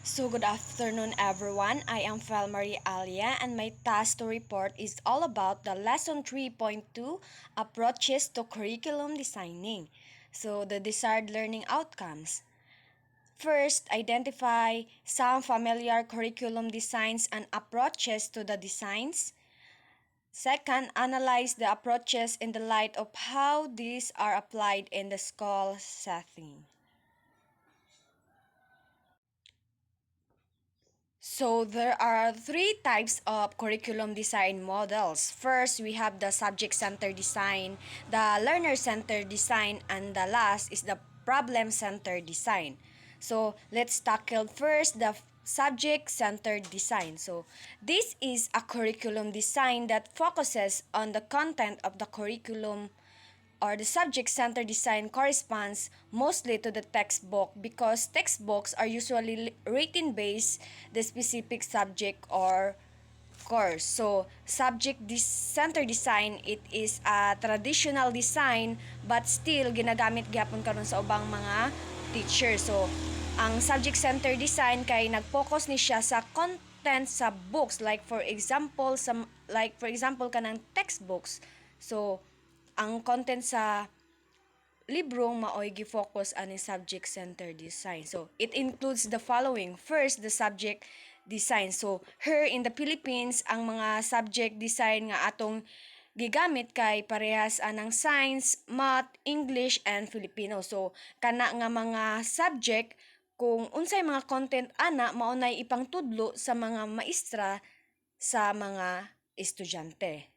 So good afternoon everyone. I am Felmarie Q and my task to report is all about the lesson 3.2 approaches to curriculum designing. So the desired learning outcomes. First, identify some familiar curriculum designs and approaches to the designs. Second, analyze the approaches in the light of how these are applied in the school setting. So there are three types of curriculum design models. First, we have the subject-centered design, the learner-centered design, and the last is the problem-centered design. So let's tackle first the subject-centered design. So this is a curriculum design that focuses on the content of the curriculum, or the subject-centered design corresponds mostly to the textbook because textbooks are usually written-based the specific subject or course. So, subject-centered design, it is a traditional design but still ginagamit gyapon karon sa ubang mga teacher. So, ang subject-centered design kay nag-focus ni siya sa content sa books like for example kanang textbooks. So, ang content sa librong maoy gi-focus ani subject-centered design. So, it includes the following. First, the subject design. So, here in the Philippines, ang mga subject design nga atong gigamit kay parehas anang science, math, English, and Filipino. So, kana nga mga subject, kung unsay mga content ana, maunay ipangtudlo sa mga maestra sa mga estudyante.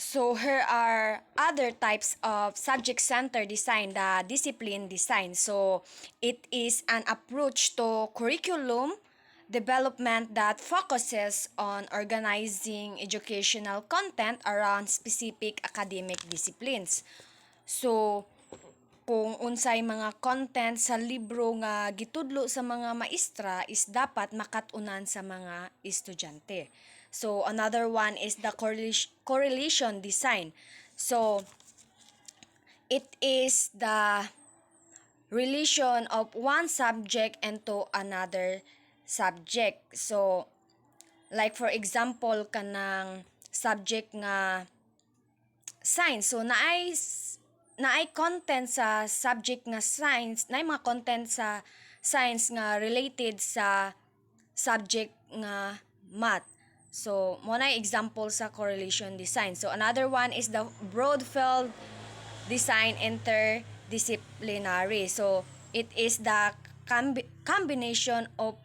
So here are other types of subject-centered design, the discipline design. So it is an approach to curriculum development that focuses on organizing educational content around specific academic disciplines. So kung unsay mga content sa libro nga gitudlo sa mga maestra is dapat makatunan sa mga estudyante. So another one is the correlation design. So it is the relation of one subject into another subject. So like for example kanang subject nga science. So naay content sa subject nga science, naay mga content sa science nga related sa subject nga math. So, mo na example sa correlation design. So, another one is the broad field design interdisciplinary. So, it is the combination of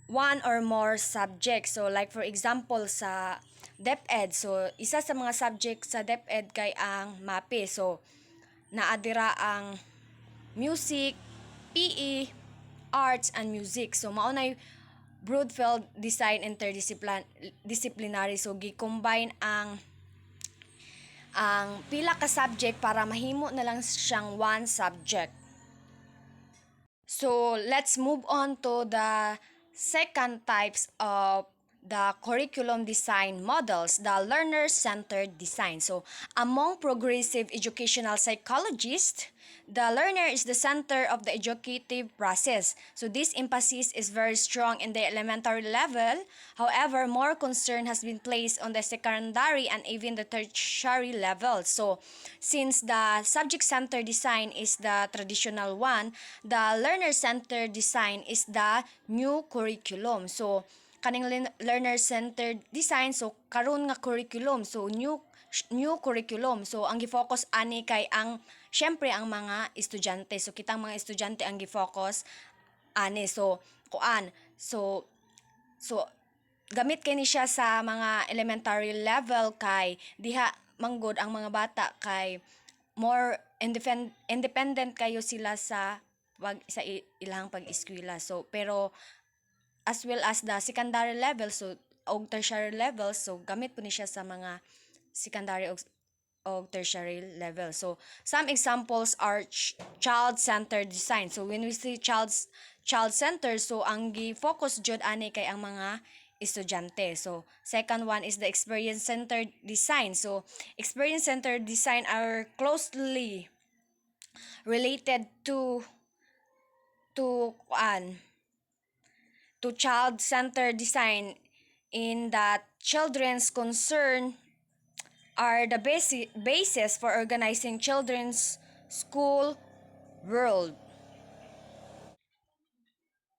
one or more subjects. So, like for example sa DepEd. So, isa sa mga subject sa DepEd kay ang MAPE. So, naadira ang music, PE, arts, and music. So, maunay Broadfield Design Interdisciplinary. So, gi-combine ang pila ka subject para mahimo na lang siyang one subject. So, let's move on to the second types of the curriculum design models, the learner-centered design. So, among progressive educational psychologists, the learner is the center of the educative process. So, this emphasis is very strong in the elementary level. However, more concern has been placed on the secondary and even the tertiary level. So, since the subject-centered design is the traditional one, the learner-centered design is the new curriculum. So, kaning learner-centered design, so karon nga curriculum, so new curriculum. So ang gi-focus ani kay ang syempre ang mga estudyante. So kitang mga estudyante ang gi-focus ani. So kuan. So gamit kay ni siya sa mga elementary level kay diha manggod ang mga bata kay more independent kayo sila sa ilang pag-eskwela. So pero as well as the secondary level, so og tertiary level, so gamit po ni siya sa mga secondary og tertiary level. So some examples are child-centered design. So when we say child-centered, so ang gi-focus jud ani kay ang mga estudyante. So second one is the experience-centered design. So experience-centered design are closely related to to child-centered design in that children's concern are the basis for organizing children's school world.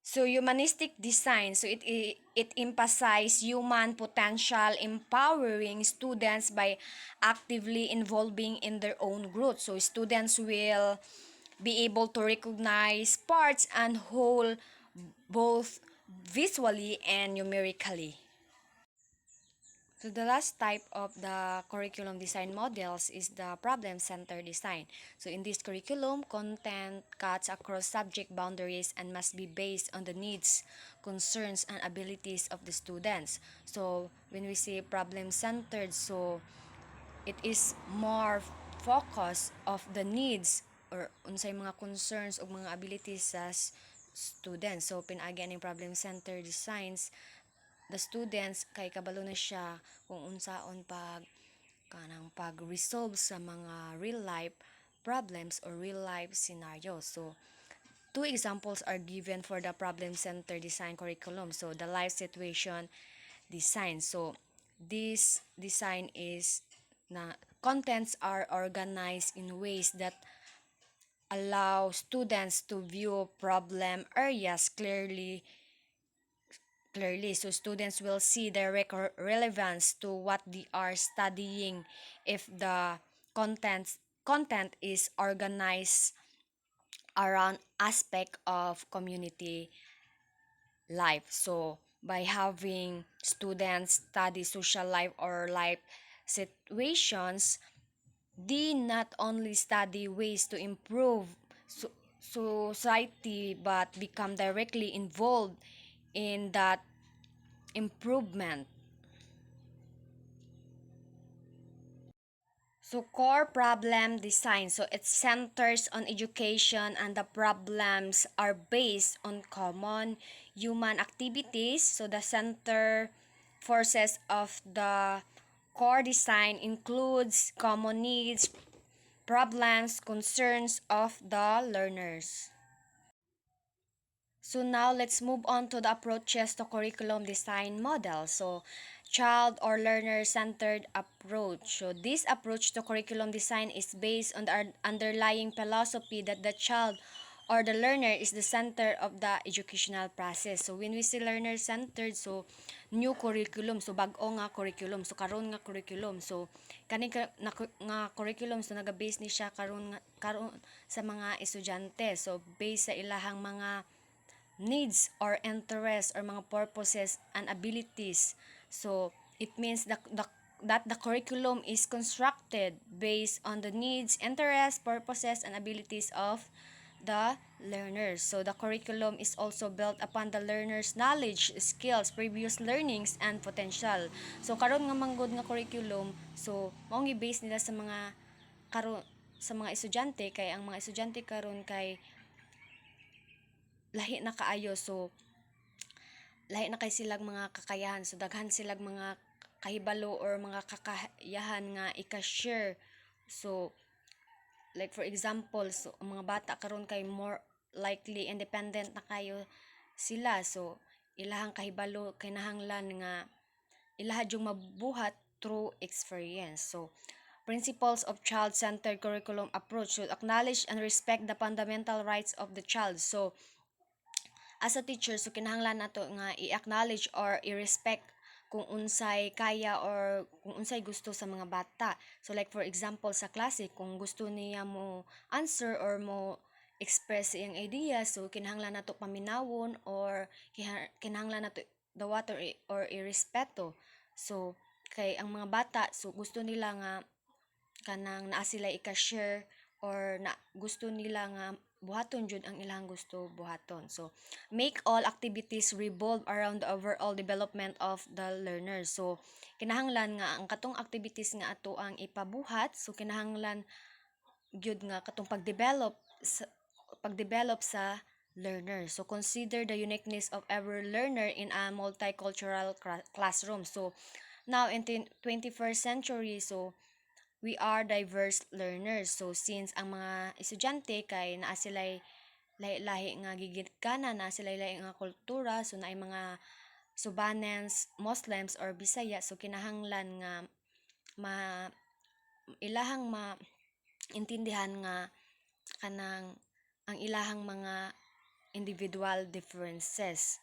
So humanistic design, so it emphasizes human potential, empowering students by actively involving in their own growth. So students will be able to recognize parts and whole both visually and numerically. So the last type of the curriculum design models is the problem-centered design. So in this curriculum, content cuts across subject boundaries and must be based on the needs, concerns, and abilities of the students. So when we say problem-centered, so it is more focus of the needs or unsay mga concerns o mga abilities sa students. So pinaagi ang problem-centered designs the students kay kabalo na siya kung unsaon pag-resolve sa mga real life problems or real life scenarios. So two examples are given for the problem center design curriculum. So the life situation design. So this design is na contents are organized in ways that allow students to view problem areas clearly, so students will see direct relevance to what they are studying if the content is organized around aspect of community life. So by having students study social life or life situations, they not only study ways to improve society but become directly involved in that improvement. So core problem design. So it centers on education and the problems are based on common human activities. So the center forces of the core design includes common needs, problems, concerns of the learners. So now let's move on to the approaches to curriculum design model. So child or learner centered approach. So this approach to curriculum design is based on the underlying philosophy that the child or the learner is the center of the educational process. So when we say learner centered, so new curriculum, so bag-o nga curriculum, so karon nga curriculum. So kani nga curriculum so naga-base ni siya karon sa mga estudyante. So based sa ilahang mga needs or interests or mga purposes and abilities. So it means that the curriculum is constructed based on the needs, interests, purposes, and abilities of the learners. So the curriculum is also built upon the learner's knowledge, skills, previous learnings, and potential. So karon nga manggod nga curriculum, so mao gi base nila sa mga karon sa mga estudyante kay ang mga estudyante karon kay lahi na kaayo, so lahi na kay silag mga kakayahan, so daghan silag mga kahibalo or mga kakayahan nga i-share. So like for example, so ang mga bata karon kay more likely independent na kayo sila, so ilahang kahibalo kinahanglan nga ilaha yung mabuhat through experience. So principles of child-centered curriculum approach should acknowledge and respect the fundamental rights of the child. So as a teacher, so kinahanglan nato nga i-acknowledge or i-respect kung unsay kaya or kung unsay gusto sa mga bata. So like for example sa klase, kung gusto niya mo answer or mo express iyang idea, so kinahanglan nato paminawon or kinahanglan nato dawato or irespeto. So kay ang mga bata, so gusto nila nga kanang naa sila i-share or na gusto nila nga buhaton jud ang ilang gusto buhaton. So make all activities revolve around the overall development of the learner. So kinahanglan nga ang katong activities nga ato ang ipabuhat, so kinahanglan gyud nga katong pagdevelop sa learner. So consider the uniqueness of every learner in a multicultural classroom. So now in 21st century, so we are diverse learners. So since ang mga estudyante kay naa sila'y lahi-lahi nga gigikanan, na sila lahi nga kultura, so naay mga Subanens, Muslims or Bisaya, so kinahanglan nga ma ilahang maintindihan nga kanang ang ilahang mga individual differences.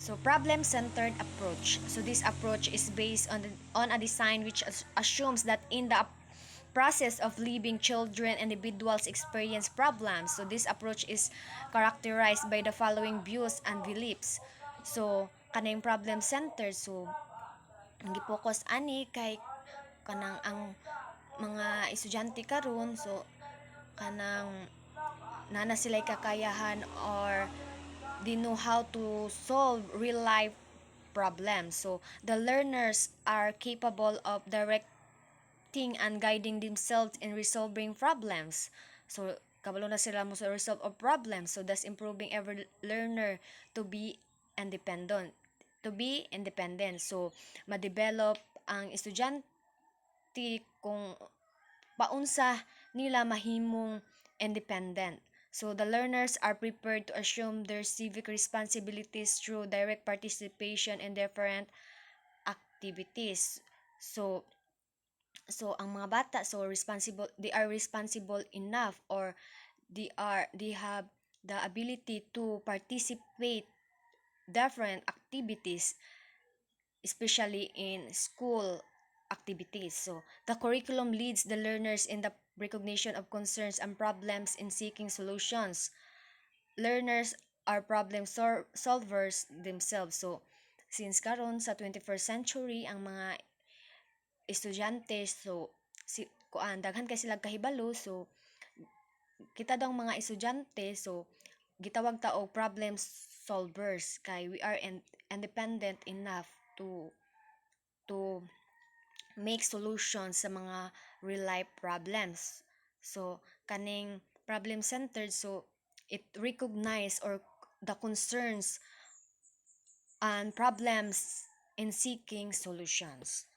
So problem-centered approach. So this approach is based on a design which assumes that in the process of living, children individuals experience problems. So this approach is characterized by the following views and beliefs. So kanang problem-centered, so ang gipokus ani kay kanang ang mga estudyante karon, so kanang nana sila'y kakayahan or they know how to solve real life problems. So the learners are capable of directing and guiding themselves in resolving problems. So kabalo na sila mo sa resolve of problems. So thus improving every learner to be independent. So ma-develop ang estudyante kung paunsa nila mahimong independent. So the learners are prepared to assume their civic responsibilities through direct participation in different activities. So ang mga bata, so responsible, they are responsible enough, or they have the ability to participate different activities, especially in school activities. So the curriculum leads the learners in the recognition of concerns and problems in seeking solutions. Learners are problem solvers themselves. So since karon sa 21st century ang mga estudyante, so daghan kay sila kahibalo, so kita daw mga estudyante, so gitawag ta og problem solvers kay we are independent enough to make solutions sa mga real life problems. So kaning problem centered, so it recognize or the concerns and problems in seeking solutions.